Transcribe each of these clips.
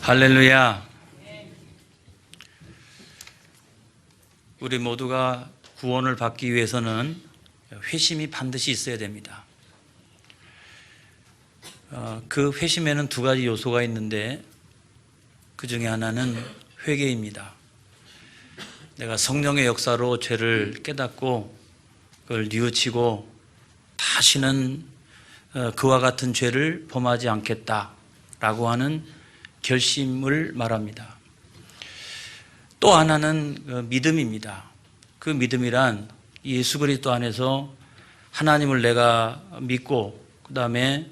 할렐루야. 우리 모두가 구원을 받기 위해서는 회심이 반드시 있어야 됩니다. 그 회심에는 두 가지 요소가 있는데 그 중에 하나는 회개입니다. 내가 성령의 역사로 죄를 깨닫고 그걸 뉘우치고 다시는 그와 같은 죄를 범하지 않겠다라고 하는 결심을 말합니다. 또 하나는 믿음입니다. 그 믿음이란 예수 그리스도 안에서 하나님을 내가 믿고 그 다음에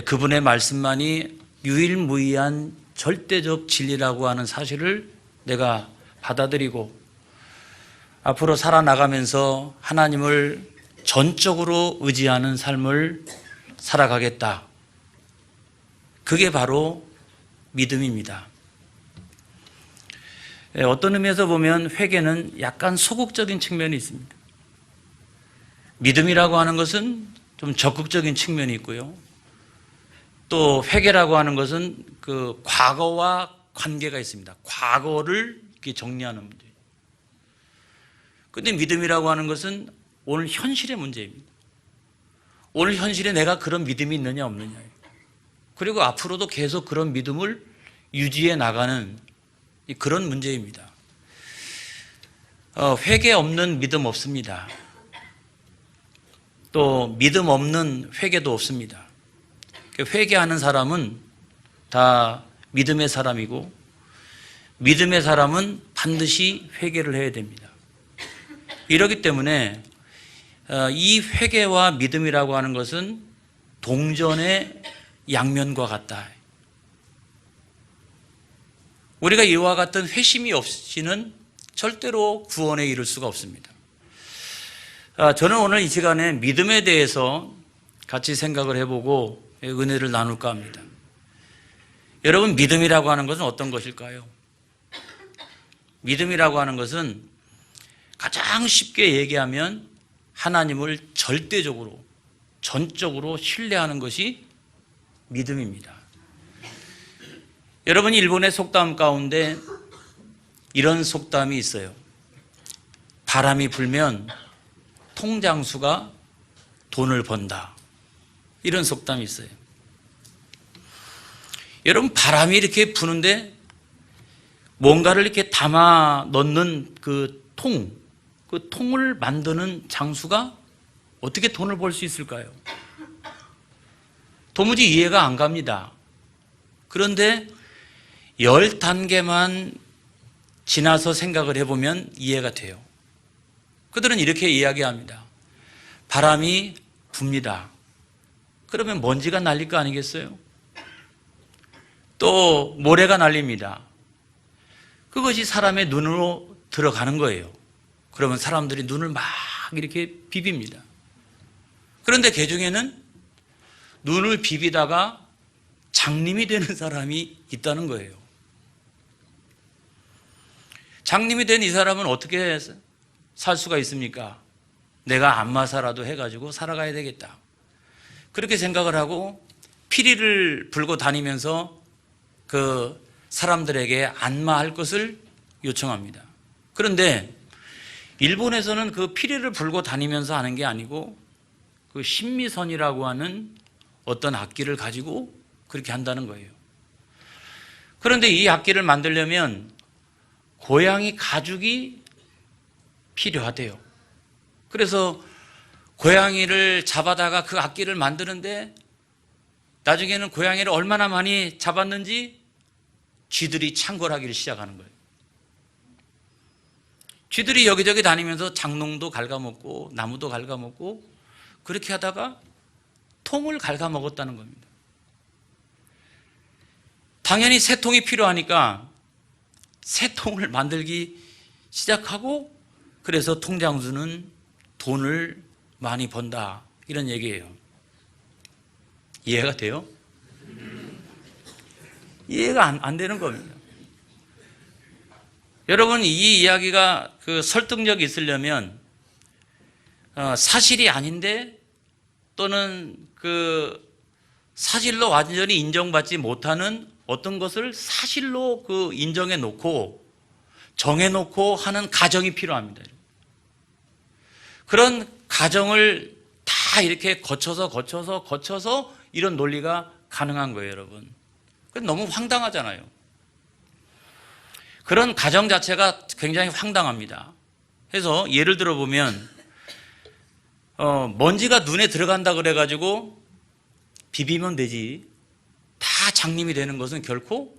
그분의 말씀만이 유일무이한 절대적 진리라고 하는 사실을 내가 받아들이고 앞으로 살아나가면서 하나님을 전적으로 의지하는 삶을 살아가겠다. 그게 바로 믿음입니다. 어떤 의미에서 보면 회개는 약간 소극적인 측면이 있습니다. 믿음이라고 하는 것은 좀 적극적인 측면이 있고요. 또 회개라고 하는 것은 그 과거와 관계가 있습니다. 과거를 이렇게 정리하는 문제. 그런데 믿음이라고 하는 것은 오늘 현실의 문제입니다. 오늘 현실에 내가 그런 믿음이 있느냐 없느냐. 그리고 앞으로도 계속 그런 믿음을 유지해 나가는 그런 문제입니다. 회개 없는 믿음 없습니다. 또 믿음 없는 회개도 없습니다. 회개하는 사람은 다 믿음의 사람이고 믿음의 사람은 반드시 회개를 해야 됩니다. 이렇기 때문에 이 회개와 믿음이라고 하는 것은 동전의 양면과 같다. 우리가 이와 같은 회심이 없이는 절대로 구원에 이를 수가 없습니다. 저는 오늘 이 시간에 믿음에 대해서 같이 생각을 해보고 은혜를 나눌까 합니다. 여러분, 믿음이라고 하는 것은 어떤 것일까요? 믿음이라고 하는 것은 가장 쉽게 얘기하면 하나님을 절대적으로, 전적으로 신뢰하는 것이 믿음입니다. 여러분, 일본의 속담 가운데 이런 속담이 있어요. 바람이 불면 통장수가 돈을 번다. 이런 속담이 있어요. 여러분, 바람이 이렇게 부는데 뭔가를 이렇게 담아 넣는 그 통을 만드는 장수가 어떻게 돈을 벌 수 있을까요? 도무지 이해가 안 갑니다. 그런데 10단계만 지나서 생각을 해보면 이해가 돼요. 그들은 이렇게 이야기합니다. 바람이 붑니다. 그러면 먼지가 날릴 거 아니겠어요? 또 모래가 날립니다. 그것이 사람의 눈으로 들어가는 거예요. 그러면 사람들이 눈을 막 이렇게 비빕니다. 그런데 그중에는 눈을 비비다가 장님이 되는 사람이 있다는 거예요. 장님이 된 이 사람은 어떻게 살 수가 있습니까? 내가 안마사라도 해가지고 살아가야 되겠다. 그렇게 생각을 하고 피리를 불고 다니면서 그 사람들에게 안마할 것을 요청합니다. 그런데 일본에서는 그 피리를 불고 다니면서 하는 게 아니고 그 신미선이라고 하는 어떤 악기를 가지고 그렇게 한다는 거예요. 그런데 이 악기를 만들려면 고양이 가죽이 필요하대요. 그래서 고양이를 잡아다가 그 악기를 만드는데 나중에는 고양이를 얼마나 많이 잡았는지 쥐들이 창궐하기를 시작하는 거예요. 쥐들이 여기저기 다니면서 장롱도 갉아먹고 나무도 갉아먹고 그렇게 하다가 통을 갉아먹었다는 겁니다. 당연히 새 통이 필요하니까 새 통을 만들기 시작하고 그래서 통장수는 돈을 많이 번다 이런 얘기예요. 이해가 돼요? 이해가 안 되는 겁니다. 여러분, 이 이야기가 그 설득력이 있으려면 사실이 아닌데 또는 그 사실로 완전히 인정받지 못하는 어떤 것을 사실로 그 인정해 놓고 정해 놓고 하는 가정이 필요합니다. 그런 가정을 다 이렇게 거쳐서 이런 논리가 가능한 거예요, 여러분. 너무 황당하잖아요. 그런 가정 자체가 굉장히 황당합니다. 그래서 예를 들어 보면 먼지가 눈에 들어간다 그래가지고 비비면 되지 다 장님이 되는 것은 결코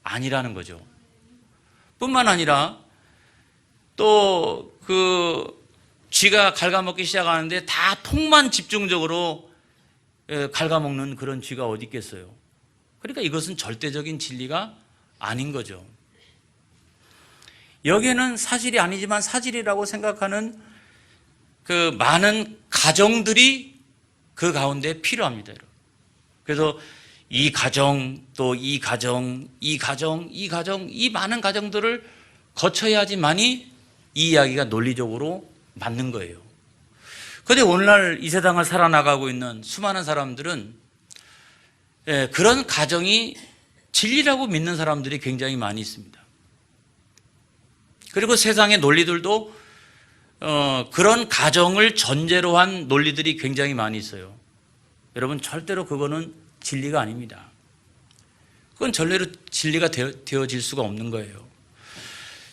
아니라는 거죠. 뿐만 아니라 또 그 쥐가 갉아먹기 시작하는데 다 통만 집중적으로 갉아먹는 그런 쥐가 어디 있겠어요. 그러니까 이것은 절대적인 진리가 아닌 거죠. 여기에는 사실이 아니지만 사실이라고 생각하는 그 많은 가정들이 그 가운데 필요합니다. 그래서 이 가정, 또 이 가정, 이 가정, 이 가정, 이 많은 가정들을 거쳐야지만이 이 이야기가 논리적으로 맞는 거예요. 그런데 오늘날 이 세상을 살아나가고 있는 수많은 사람들은 그런 가정이 진리라고 믿는 사람들이 굉장히 많이 있습니다. 그리고 세상의 논리들도 그런 가정을 전제로 한 논리들이 굉장히 많이 있어요. 여러분, 절대로 그거는 진리가 아닙니다. 그건 절대로 진리가 되어질 수가 없는 거예요.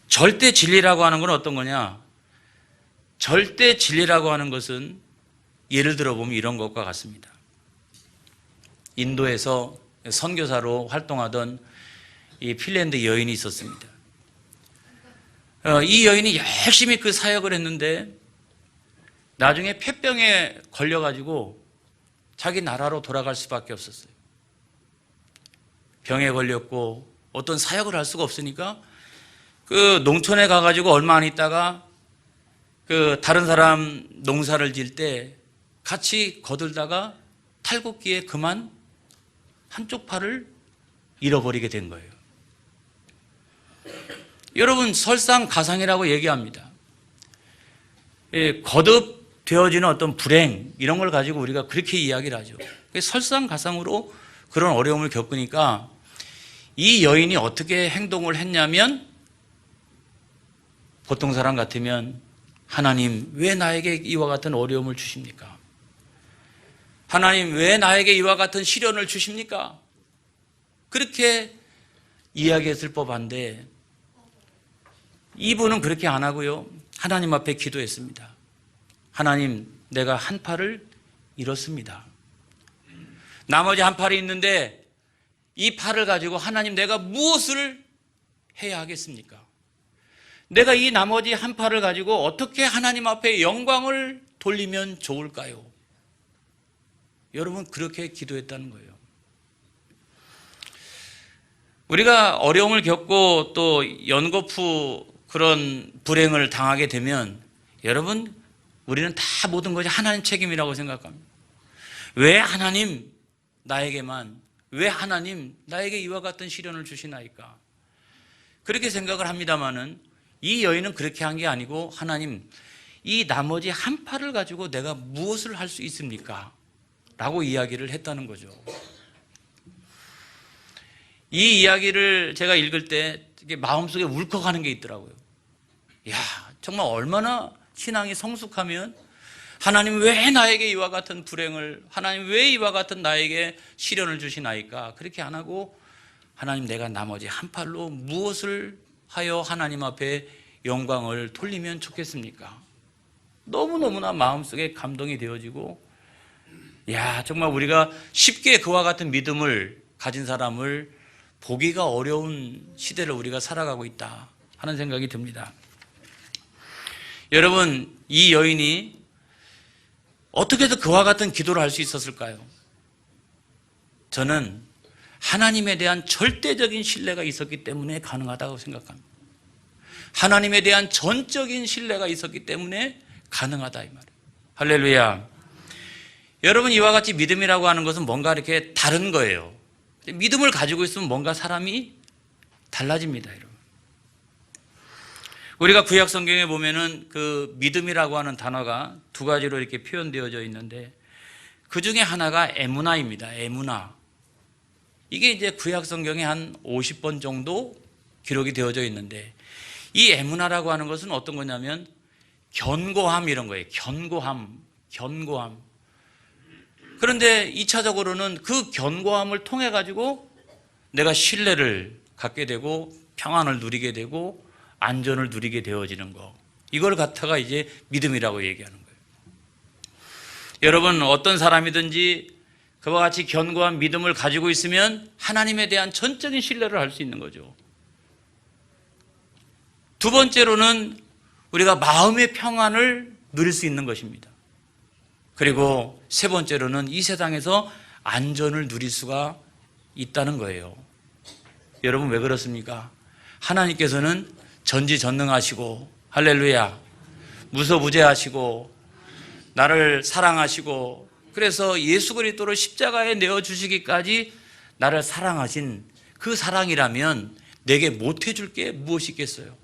절대 진리라고 하는 건 어떤 거냐? 절대 진리라고 하는 것은 예를 들어 보면 이런 것과 같습니다. 인도에서 선교사로 활동하던 이 핀란드 여인이 있었습니다. 이 여인이 열심히 그 사역을 했는데 나중에 폐병에 걸려가지고 자기 나라로 돌아갈 수밖에 없었어요. 병에 걸렸고 어떤 사역을 할 수가 없으니까 그 농촌에 가가지고 얼마 안 있다가 그 다른 사람 농사를 지을 때 같이 거들다가 탈곡기에 그만 한쪽 팔을 잃어버리게 된 거예요. 여러분, 설상가상이라고 얘기합니다. 거듭되어지는 어떤 불행 이런 걸 가지고 우리가 그렇게 이야기를 하죠. 설상가상으로 그런 어려움을 겪으니까 이 여인이 어떻게 행동을 했냐면 보통 사람 같으면 하나님 왜 나에게 이와 같은 어려움을 주십니까? 하나님 왜 나에게 이와 같은 시련을 주십니까? 그렇게 이야기했을 법한데 이분은 그렇게 안 하고요. 하나님 앞에 기도했습니다. 하나님, 내가 한 팔을 잃었습니다. 나머지 한 팔이 있는데 이 팔을 가지고 하나님 내가 무엇을 해야 하겠습니까? 내가 이 나머지 한 팔을 가지고 어떻게 하나님 앞에 영광을 돌리면 좋을까요? 여러분, 그렇게 기도했다는 거예요. 우리가 어려움을 겪고 또 연거푸 그런 불행을 당하게 되면 여러분, 우리는 다 모든 것이 하나님 책임이라고 생각합니다. 왜 하나님 나에게만, 왜 하나님 나에게 이와 같은 시련을 주시나이까? 그렇게 생각을 합니다마는 이 여인은 그렇게 한 게 아니고 하나님, 이 나머지 한 팔을 가지고 내가 무엇을 할 수 있습니까? 라고 이야기를 했다는 거죠. 이 이야기를 제가 읽을 때 마음속에 울컥하는 게 있더라고요. 야, 정말 얼마나 신앙이 성숙하면 하나님 왜 나에게 이와 같은 불행을, 하나님 왜 이와 같은 나에게 시련을 주시나이까? 그렇게 안 하고 하나님, 내가 나머지 한 팔로 무엇을 하여 하나님 앞에 영광을 돌리면 좋겠습니까? 너무너무나 마음속에 감동이 되어지고, 야, 정말 우리가 쉽게 그와 같은 믿음을 가진 사람을 보기가 어려운 시대를 우리가 살아가고 있다 하는 생각이 듭니다. 여러분, 이 여인이 어떻게 해서 그와 같은 기도를 할 수 있었을까요? 저는 하나님에 대한 절대적인 신뢰가 있었기 때문에 가능하다고 생각합니다. 하나님에 대한 전적인 신뢰가 있었기 때문에 가능하다, 이 말이에요. 할렐루야. 여러분, 이와 같이 믿음이라고 하는 것은 뭔가 이렇게 다른 거예요. 믿음을 가지고 있으면 뭔가 사람이 달라집니다, 여러분. 우리가 구약 성경에 보면은 그 믿음이라고 하는 단어가 두 가지로 이렇게 표현되어져 있는데 그 중에 하나가 에무나입니다. 에무나. 이게 이제 구약 성경에 한 50번 정도 기록이 되어져 있는데, 이 에무나라고 하는 것은 어떤 거냐면 견고함 이런 거예요. 견고함. 그런데 2차적으로는 그 견고함을 통해 가지고 내가 신뢰를 갖게 되고 평안을 누리게 되고 안전을 누리게 되어지는 거, 이걸 갖다가 이제 믿음이라고 얘기하는 거예요. 여러분, 어떤 사람이든지 그와 같이 견고한 믿음을 가지고 있으면 하나님에 대한 전적인 신뢰를 할 수 있는 거죠. 두 번째로는 우리가 마음의 평안을 누릴 수 있는 것입니다. 그리고 세 번째로는 이 세상에서 안전을 누릴 수가 있다는 거예요. 여러분, 왜 그렇습니까? 하나님께서는 전지전능하시고, 할렐루야, 무소부재하시고 나를 사랑하시고, 그래서 예수 그리스도를 십자가에 내어주시기까지 나를 사랑하신 그 사랑이라면 내게 못해줄 게 무엇이 있겠어요?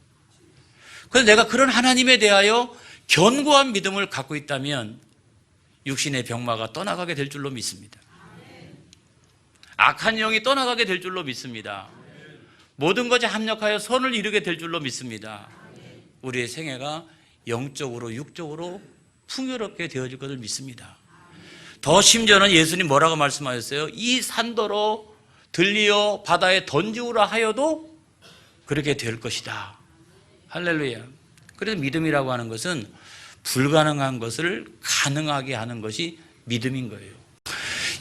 그래서 내가 그런 하나님에 대하여 견고한 믿음을 갖고 있다면 육신의 병마가 떠나가게 될 줄로 믿습니다. 악한 영이 떠나가게 될 줄로 믿습니다. 모든 것이 합력하여 선을 이루게 될 줄로 믿습니다. 우리의 생애가 영적으로 육적으로 풍요롭게 되어질 것을 믿습니다. 더 심지어는 예수님 뭐라고 말씀하셨어요? 이 산더러 들리어 바다에 던지우라 하여도 그렇게 될 것이다. 할렐루야. 그래서 믿음이라고 하는 것은 불가능한 것을 가능하게 하는 것이 믿음인 거예요.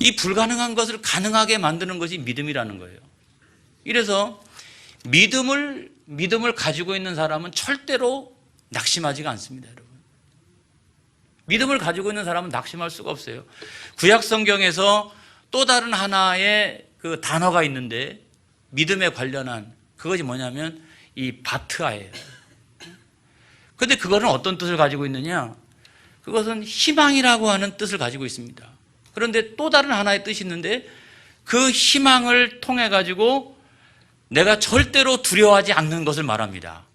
이 불가능한 것을 가능하게 만드는 것이 믿음이라는 거예요. 이래서 믿음을 가지고 있는 사람은 절대로 낙심하지가 않습니다, 여러분. 믿음을 가지고 있는 사람은 낙심할 수가 없어요. 구약 성경에서 또 다른 하나의 그 단어가 있는데, 믿음에 관련한 그것이 뭐냐면 이 바트아예요. 그런데 그거는 어떤 뜻을 가지고 있느냐? 그것은 희망이라고 하는 뜻을 가지고 있습니다. 그런데 또 다른 하나의 뜻이 있는데, 그 희망을 통해 가지고 내가 절대로 두려워하지 않는 것을 말합니다.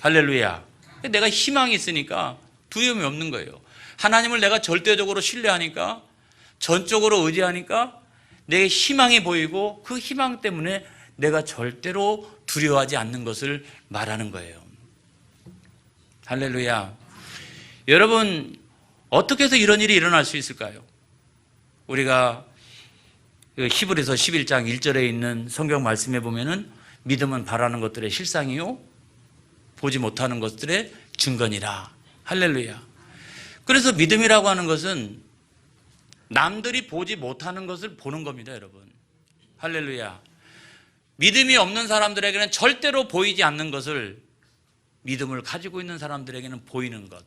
할렐루야. 내가 희망이 있으니까 두려움이 없는 거예요. 하나님을 내가 절대적으로 신뢰하니까, 전적으로 의지하니까 내게 희망이 보이고, 그 희망 때문에 내가 절대로 두려워하지 않는 것을 말하는 거예요. 할렐루야. 여러분, 어떻게 해서 이런 일이 일어날 수 있을까요? 우리가 히브리서 11장 1절에 있는 성경 말씀에 보면은 믿음은 바라는 것들의 실상이요 보지 못하는 것들의 증거니라. 할렐루야. 그래서 믿음이라고 하는 것은 남들이 보지 못하는 것을 보는 겁니다, 여러분. 할렐루야. 믿음이 없는 사람들에게는 절대로 보이지 않는 것을 믿음을 가지고 있는 사람들에게는 보이는 것.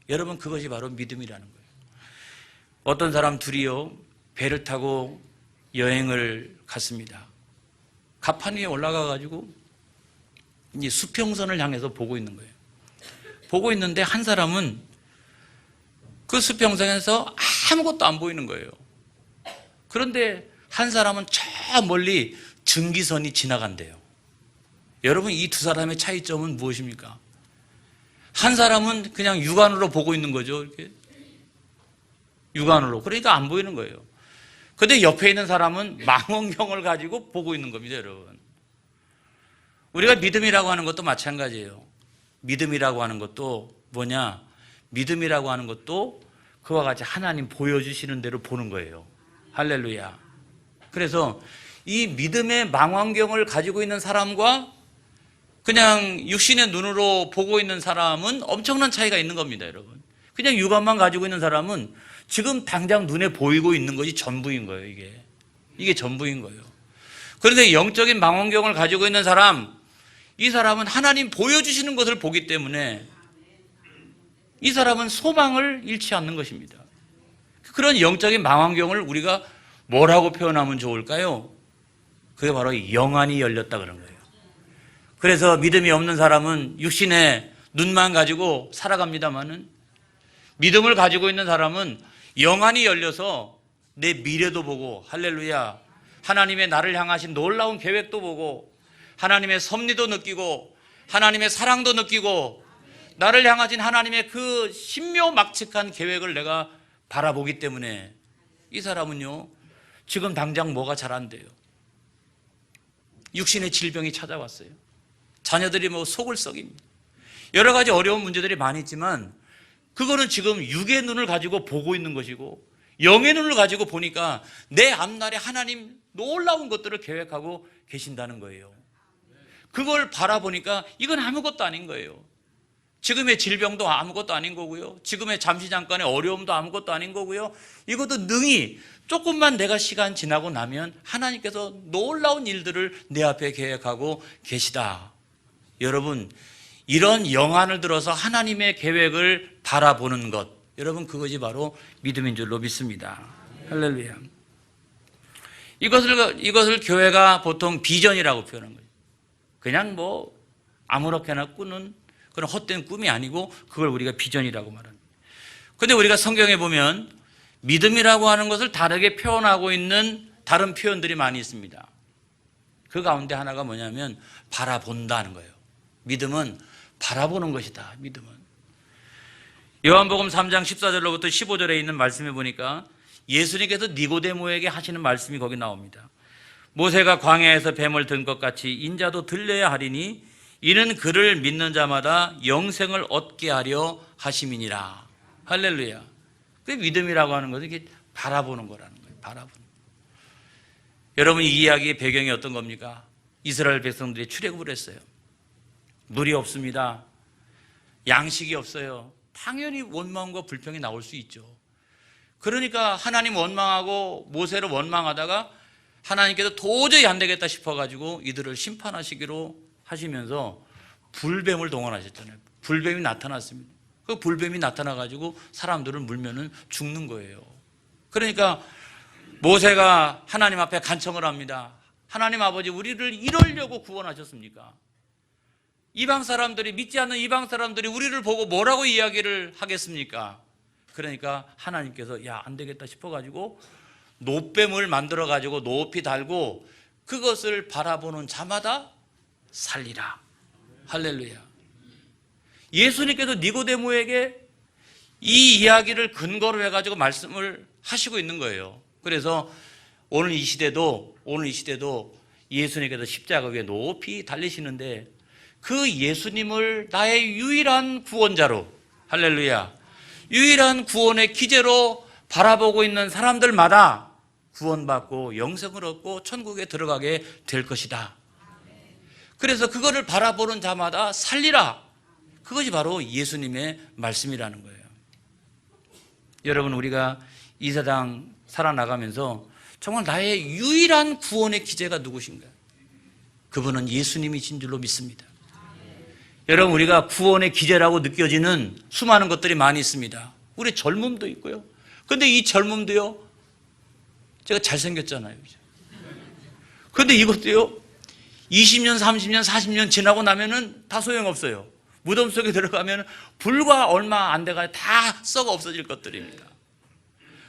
여러분, 그것이 바로 믿음이라는 거예요. 어떤 사람 둘이요, 배를 타고 여행을 갔습니다. 갑판 위에 올라가 가지고 이제 수평선을 향해서 보고 있는 거예요. 보고 있는데 한 사람은 그 수평선에서 아무것도 안 보이는 거예요. 그런데 한 사람은 저 멀리 증기선이 지나간대요. 여러분, 이 두 사람의 차이점은 무엇입니까? 한 사람은 그냥 육안으로 보고 있는 거죠. 이렇게 육안으로. 그러니까 안 보이는 거예요. 근데 옆에 있는 사람은 망원경을 가지고 보고 있는 겁니다, 여러분. 우리가 믿음이라고 하는 것도 마찬가지예요. 믿음이라고 하는 것도 뭐냐? 믿음이라고 하는 것도 그와 같이 하나님 보여주시는 대로 보는 거예요. 할렐루야. 그래서 이 믿음의 망원경을 가지고 있는 사람과 그냥 육신의 눈으로 보고 있는 사람은 엄청난 차이가 있는 겁니다, 여러분. 그냥 육안만 가지고 있는 사람은 지금 당장 눈에 보이고 있는 것이 전부인 거예요, 이게 전부인 거예요. 그런데 영적인 망원경을 가지고 있는 사람, 이 사람은 하나님 보여주시는 것을 보기 때문에 이 사람은 소망을 잃지 않는 것입니다. 그런 영적인 망원경을 우리가 뭐라고 표현하면 좋을까요? 그게 바로 영안이 열렸다 그런 거예요. 그래서 믿음이 없는 사람은 육신의 눈만 가지고 살아갑니다마는, 믿음을 가지고 있는 사람은 영안이 열려서 내 미래도 보고, 할렐루야, 하나님의 나를 향하신 놀라운 계획도 보고, 하나님의 섭리도 느끼고, 하나님의 사랑도 느끼고, 나를 향하신 하나님의 그 신묘막측한 계획을 내가 바라보기 때문에 이 사람은요, 지금 당장 뭐가 잘 안 돼요. 육신의 질병이 찾아왔어요. 자녀들이 뭐 속을 썩입니다. 여러 가지 어려운 문제들이 많이 있지만 그거는 지금 육의 눈을 가지고 보고 있는 것이고 영의 눈을 가지고 보니까 내 앞날에 하나님 놀라운 것들을 계획하고 계신다는 거예요. 그걸 바라보니까 이건 아무것도 아닌 거예요. 지금의 질병도 아무것도 아닌 거고요. 지금의 잠시 잠깐의 어려움도 아무것도 아닌 거고요. 이것도 능히 조금만 내가 시간 지나고 나면 하나님께서 놀라운 일들을 내 앞에 계획하고 계시다. 여러분, 이런 영안을 들어서 하나님의 계획을 바라보는 것, 여러분 그것이 바로 믿음인 줄로 믿습니다. 할렐루야. 이것을 교회가 보통 비전이라고 표현한 거예요. 그냥 뭐 아무렇게나 꾸는 그런 헛된 꿈이 아니고 그걸 우리가 비전이라고 말합니다. 그런데 우리가 성경에 보면 믿음이라고 하는 것을 다르게 표현하고 있는 다른 표현들이 많이 있습니다. 그 가운데 하나가 뭐냐면 바라본다는 거예요. 믿음은 바라보는 것이다. 믿음은. 요한복음 3장 14절로부터 15절에 있는 말씀에 보니까 예수님께서 니고데모에게 하시는 말씀이 거기 나옵니다. 모세가 광야에서 뱀을 든 것 같이 인자도 들려야 하리니 이는 그를 믿는 자마다 영생을 얻게 하려 하심이니라. 할렐루야. 그 믿음이라고 하는 것은 이게 바라보는 거라는 거예요. 바라보는. 여러분, 이 이야기의 배경이 어떤 겁니까? 이스라엘 백성들이 출애굽을 했어요. 물이 없습니다. 양식이 없어요. 당연히 원망과 불평이 나올 수 있죠. 그러니까 하나님 원망하고 모세를 원망하다가 하나님께서 도저히 안 되겠다 싶어가지고 이들을 심판하시기로 하시면서 불뱀을 동원하셨잖아요. 불뱀이 나타났습니다. 그 불뱀이 나타나가지고 사람들을 물면은 죽는 거예요. 그러니까 모세가 하나님 앞에 간청을 합니다. 하나님 아버지, 우리를 이러려고 구원하셨습니까? 이방 사람들이, 믿지 않는 이방 사람들이 우리를 보고 뭐라고 이야기를 하겠습니까? 그러니까 하나님께서 야, 안 되겠다 싶어가지고 노뱀을 만들어가지고 높이 달고 그것을 바라보는 자마다 살리라. 할렐루야. 예수님께서 니고데모에게 이 이야기를 근거로 해가지고 말씀을 하시고 있는 거예요. 그래서 오늘 이 시대도 예수님께서 십자가 위에 높이 달리시는데 그 예수님을 나의 유일한 구원자로, 할렐루야, 유일한 구원의 기제로 바라보고 있는 사람들마다 구원받고 영생을 얻고 천국에 들어가게 될 것이다. 그래서 그거를 바라보는 자마다 살리라. 그것이 바로 예수님의 말씀이라는 거예요. 여러분, 우리가 이 세상 살아나가면서 정말 나의 유일한 구원의 기제가 누구신가? 그분은 예수님이신 줄로 믿습니다. 여러분, 우리가 구원의 기제라고 느껴지는 수많은 것들이 많이 있습니다. 우리 젊음도 있고요. 그런데 이 젊음도요, 제가 잘생겼잖아요. 그런데 이것도요, 20년, 30년, 40년 지나고 나면은 다 소용없어요. 무덤 속에 들어가면 불과 얼마 안 돼가 다 썩어 없어질 것들입니다.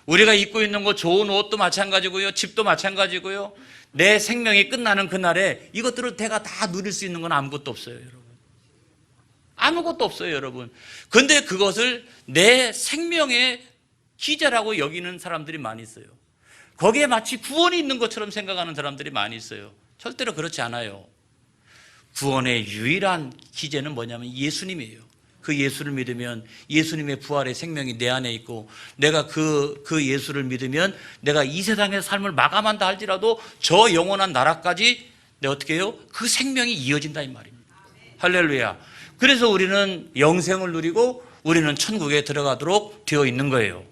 우리가 입고 있는 거 좋은 옷도 마찬가지고요, 집도 마찬가지고요. 내 생명이 끝나는 그날에 이것들을 내가 다 누릴 수 있는 건 아무것도 없어요, 여러분. 아무것도 없어요, 여러분. 그런데 그것을 내 생명의 기제라고 여기는 사람들이 많이 있어요. 거기에 마치 구원이 있는 것처럼 생각하는 사람들이 많이 있어요. 절대로 그렇지 않아요. 구원의 유일한 기제는 뭐냐면 예수님이에요. 그 예수를 믿으면 예수님의 부활의 생명이 내 안에 있고, 내가 그 예수를 믿으면 내가 이 세상의 삶을 마감한다 할지라도 저 영원한 나라까지 내가 어떻게 해요? 그 생명이 이어진다 이 말입니다. 할렐루야. 그래서 우리는 영생을 누리고 우리는 천국에 들어가도록 되어 있는 거예요.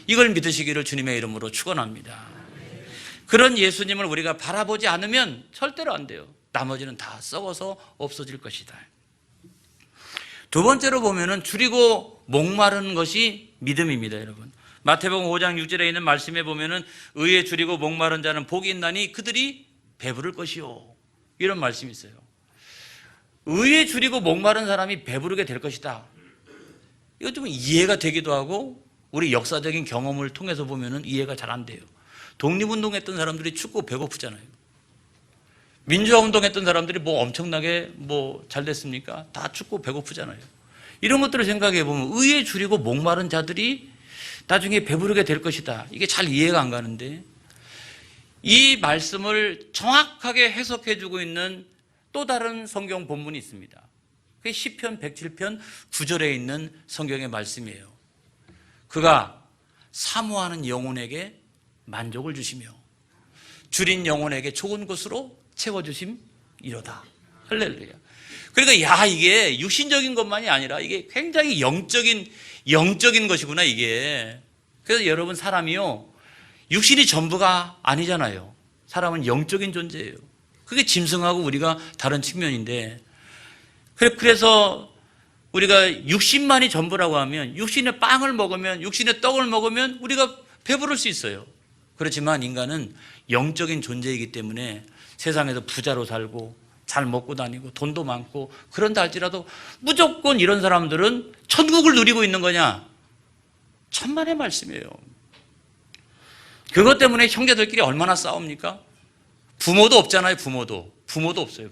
이걸 믿으시기를 주님의 이름으로 축원합니다. 그런 예수님을 우리가 바라보지 않으면 절대로 안 돼요. 나머지는 다 썩어서 없어질 것이다. 두 번째로 보면은 줄이고 목마르는 것이 믿음입니다, 여러분. 마태복음 5장 6절에 있는 말씀에 보면은 의에 줄이고 목마른 자는 복이 있나니 그들이 배부를 것이요. 이런 말씀이 있어요. 의에 줄이고 목마른 사람이 배부르게 될 것이다. 이거 좀 이해가 되기도 하고 우리 역사적인 경험을 통해서 보면은 이해가 잘 안 돼요. 독립운동했던 사람들이 춥고 배고프잖아요. 민주화운동했던 사람들이 뭐 엄청나게 뭐 잘 됐습니까? 다 춥고 배고프잖아요. 이런 것들을 생각해 보면 의에 줄이고 목마른 자들이 나중에 배부르게 될 것이다. 이게 잘 이해가 안 가는데, 이 말씀을 정확하게 해석해 주고 있는 또 다른 성경 본문이 있습니다. 그게 시편 107편 9절에 있는 성경의 말씀이에요. 그가 사모하는 영혼에게 만족을 주시며 줄인 영혼에게 좋은 것으로 채워주심이로다. 할렐루야. 그러니까 이게 육신적인 것만이 아니라 이게 굉장히 영적인 것이구나 이게. 그래서 여러분, 사람이요, 육신이 전부가 아니잖아요. 사람은 영적인 존재예요. 그게 짐승하고 우리가 다른 측면인데, 그래서 우리가 육신만이 전부라고 하면, 육신의 빵을 먹으면, 육신의 떡을 먹으면 우리가 배부를 수 있어요. 그렇지만 인간은 영적인 존재이기 때문에 세상에서 부자로 살고 잘 먹고 다니고 돈도 많고 그런다 할지라도 무조건 이런 사람들은 천국을 누리고 있는 거냐? 천만의 말씀이에요. 그것 때문에 형제들끼리 얼마나 싸웁니까? 부모도 없잖아요. 부모도 없어요.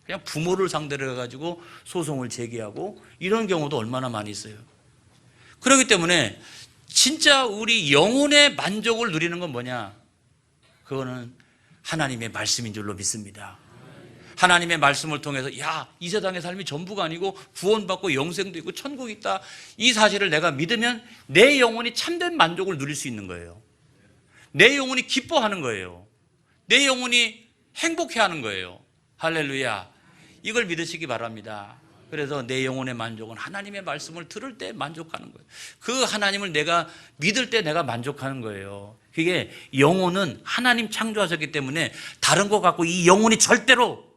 그냥 부모를 상대로 해가지고 소송을 제기하고 이런 경우도 얼마나 많이 있어요. 그렇기 때문에 진짜 우리 영혼의 만족을 누리는 건 뭐냐? 그거는 하나님의 말씀인 줄로 믿습니다. 하나님의 말씀을 통해서 이 세상의 삶이 전부가 아니고 구원받고 영생도 있고 천국이 있다, 이 사실을 내가 믿으면 내 영혼이 참된 만족을 누릴 수 있는 거예요. 내 영혼이 기뻐하는 거예요. 내 영혼이 행복해하는 거예요. 할렐루야. 이걸 믿으시기 바랍니다. 그래서 내 영혼의 만족은 하나님의 말씀을 들을 때 만족하는 거예요. 그 하나님을 내가 믿을 때 내가 만족하는 거예요. 그게, 영혼은 하나님 창조하셨기 때문에 다른 거 갖고 이 영혼이 절대로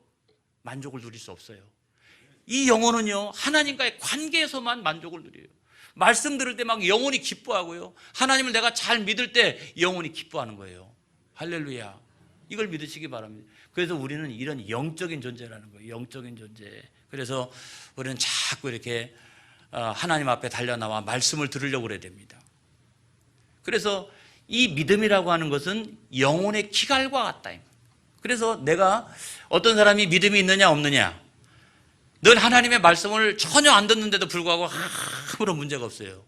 만족을 누릴 수 없어요. 이 영혼은요, 하나님과의 관계에서만 만족을 누려요. 말씀 들을 때 막 영혼이 기뻐하고요, 하나님을 내가 잘 믿을 때 영혼이 기뻐하는 거예요. 할렐루야. 이걸 믿으시기 바랍니다. 그래서 우리는 이런 영적인 존재라는 거예요. 영적인 존재. 그래서 우리는 자꾸 이렇게 하나님 앞에 달려나와 말씀을 들으려고 그래야 됩니다. 그래서 이 믿음이라고 하는 것은 영혼의 기갈과 같다. 그래서 내가, 어떤 사람이 믿음이 있느냐 없느냐, 늘 하나님의 말씀을 전혀 안 듣는데도 불구하고 아무런 문제가 없어요.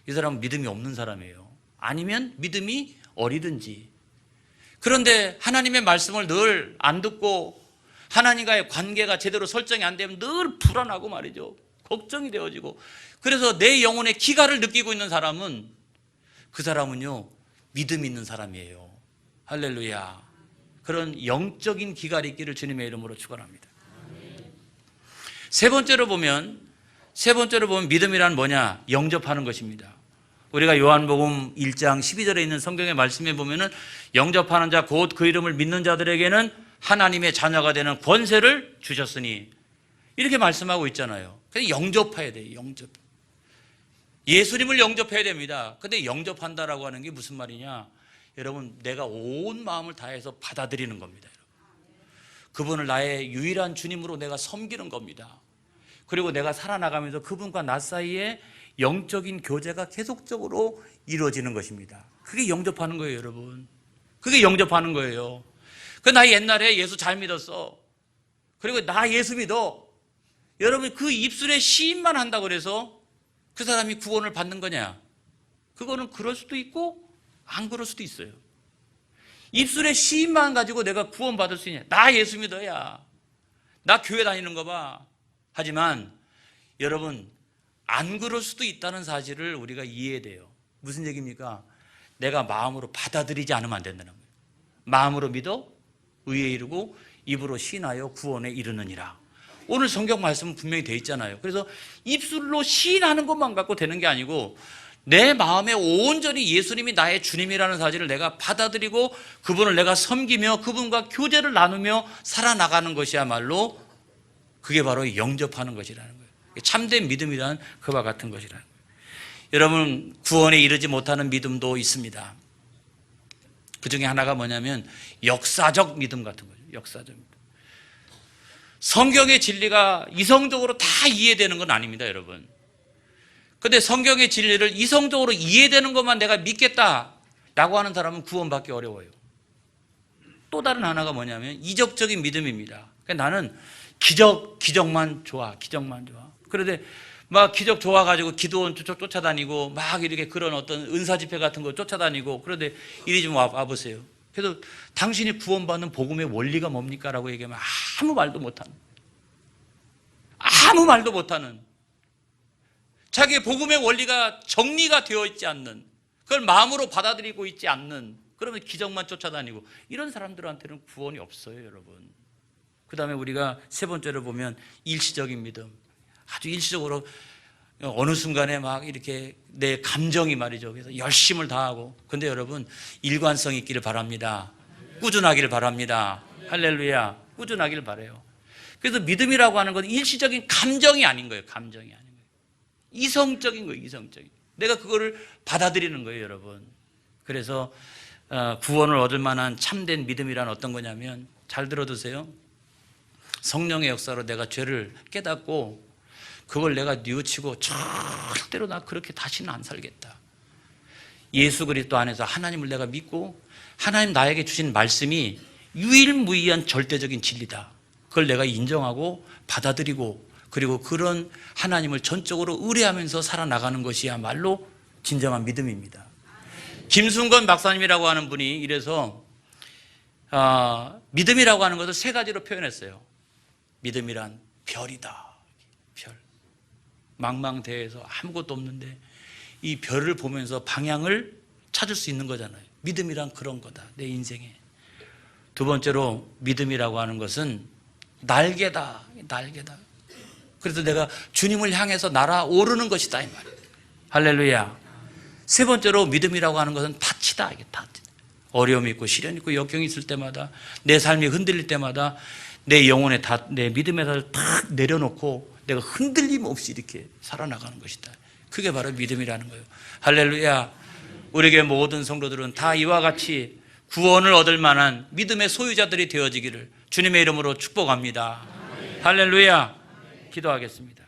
이 사람은 믿음이 없는 사람이에요. 아니면 믿음이 어리든지. 그런데 하나님의 말씀을 늘 안 듣고 하나님과의 관계가 제대로 설정이 안 되면 늘 불안하고 말이죠. 걱정이 되어지고. 그래서 내 영혼의 기갈을 느끼고 있는 사람은, 그 사람은요, 믿음 있는 사람이에요. 할렐루야. 그런 영적인 기갈이 있기를 주님의 이름으로 축원합니다. 세 번째로 보면 믿음이란 뭐냐? 영접하는 것입니다. 우리가 요한복음 1장 12절에 있는 성경의 말씀에 보면은, 영접하는 자 곧 그 이름을 믿는 자들에게는 하나님의 자녀가 되는 권세를 주셨으니, 이렇게 말씀하고 있잖아요. 그래서 영접해야 돼요. 영접. 예수님을 영접해야 됩니다. 근데 영접한다라고 하는 게 무슨 말이냐? 여러분, 내가 온 마음을 다해서 받아들이는 겁니다. 그분을 나의 유일한 주님으로 내가 섬기는 겁니다. 그리고 내가 살아나가면서 그분과 나 사이에 영적인 교제가 계속적으로 이루어지는 것입니다. 그게 영접하는 거예요, 여러분. 그게 영접하는 거예요. 나 옛날에 예수 잘 믿었어. 그리고 나 예수 믿어. 여러분, 그 입술에 시인만 한다고 그래서 그 사람이 구원을 받는 거냐? 그거는 그럴 수도 있고 안 그럴 수도 있어요. 입술에 시인만 가지고 내가 구원받을 수 있냐? 나 예수 믿어야. 나 교회 다니는 거 봐. 하지만 여러분, 안 그럴 수도 있다는 사실을 우리가 이해해야 돼요. 무슨 얘기입니까? 내가 마음으로 받아들이지 않으면 안 된다는 거예요. 마음으로 믿어 의에 이르고 입으로 시인하여 구원에 이르느니라. 오늘 성경 말씀은 분명히 돼 있잖아요. 그래서 입술로 시인하는 것만 갖고 되는 게 아니고, 내 마음에 온전히 예수님이 나의 주님이라는 사실을 내가 받아들이고 그분을 내가 섬기며 그분과 교제를 나누며 살아나가는 것이야말로, 그게 바로 영접하는 것이라는 거예요. 참된 믿음이란 그와 같은 것이라는 거예요. 여러분, 구원에 이르지 못하는 믿음도 있습니다. 그 중에 하나가 뭐냐면 역사적 믿음 같은 거죠. 역사적 믿음. 성경의 진리가 이성적으로 다 이해되는 건 아닙니다, 여러분. 근데 성경의 진리를 이성적으로 이해되는 것만 내가 믿겠다라고 하는 사람은 구원받기 어려워요. 또 다른 하나가 뭐냐면 이적적인 믿음입니다. 그러니까 나는 기적만 좋아. 그런데 막 기적 좋아가지고 기도원 쫓아다니고 막 이렇게 그런 어떤 은사 집회 같은 거 쫓아다니고, 그런데 이리 좀 와보세요. 그래서 당신이 구원받는 복음의 원리가 뭡니까? 라고 얘기하면 아무 말도 못하는, 자기의 복음의 원리가 정리가 되어 있지 않는, 그걸 마음으로 받아들이고 있지 않는, 그러면 기적만 쫓아다니고, 이런 사람들한테는 구원이 없어요, 여러분. 그 다음에 우리가 세 번째로 보면 일시적인 믿음. 아주 일시적으로 어느 순간에 막 이렇게 내 감정이 말이죠. 그래서 열심을 다하고. 근데 여러분, 일관성 있기를 바랍니다. 꾸준하기를 바랍니다. 할렐루야. 꾸준하기를 바라요. 그래서 믿음이라고 하는 건 일시적인 감정이 아닌 거예요. 감정이 아닌 거예요. 이성적인 거예요. 이성적인. 내가 그거를 받아들이는 거예요, 여러분. 그래서 구원을 얻을 만한 참된 믿음이란 어떤 거냐면, 잘 들어두세요. 성령의 역사로 내가 죄를 깨닫고 그걸 내가 뉘우치고 절대로 나 그렇게 다시는 안 살겠다. 예수 그리스도 안에서 하나님을 내가 믿고 하나님 나에게 주신 말씀이 유일무이한 절대적인 진리다. 그걸 내가 인정하고 받아들이고, 그리고 그런 하나님을 전적으로 의뢰하면서 살아나가는 것이야말로 진정한 믿음입니다. 김순건 박사님이라고 하는 분이 이래서 믿음이라고 하는 것을 세 가지로 표현했어요. 믿음이란 별이다. 별. 망망대해에서 아무것도 없는데 이 별을 보면서 방향을 찾을 수 있는 거잖아요. 믿음이란 그런 거다, 내 인생에. 두 번째로 믿음이라고 하는 것은 날개다. 날개다. 그래서 내가 주님을 향해서 날아오르는 것이다, 이 말이에요. 할렐루야. 세 번째로 믿음이라고 하는 것은 탓이다. 이게 탓. 어려움이 있고 시련이 있고 역경이 있을 때마다, 내 삶이 흔들릴 때마다 내 영혼에 내 믿음에다 탁 내려놓고 내가 흔들림 없이 이렇게 살아나가는 것이다. 그게 바로 믿음이라는 거예요. 할렐루야. 우리에게 모든 성도들은 다 이와 같이 구원을 얻을 만한 믿음의 소유자들이 되어지기를 주님의 이름으로 축복합니다. 할렐루야. 기도하겠습니다.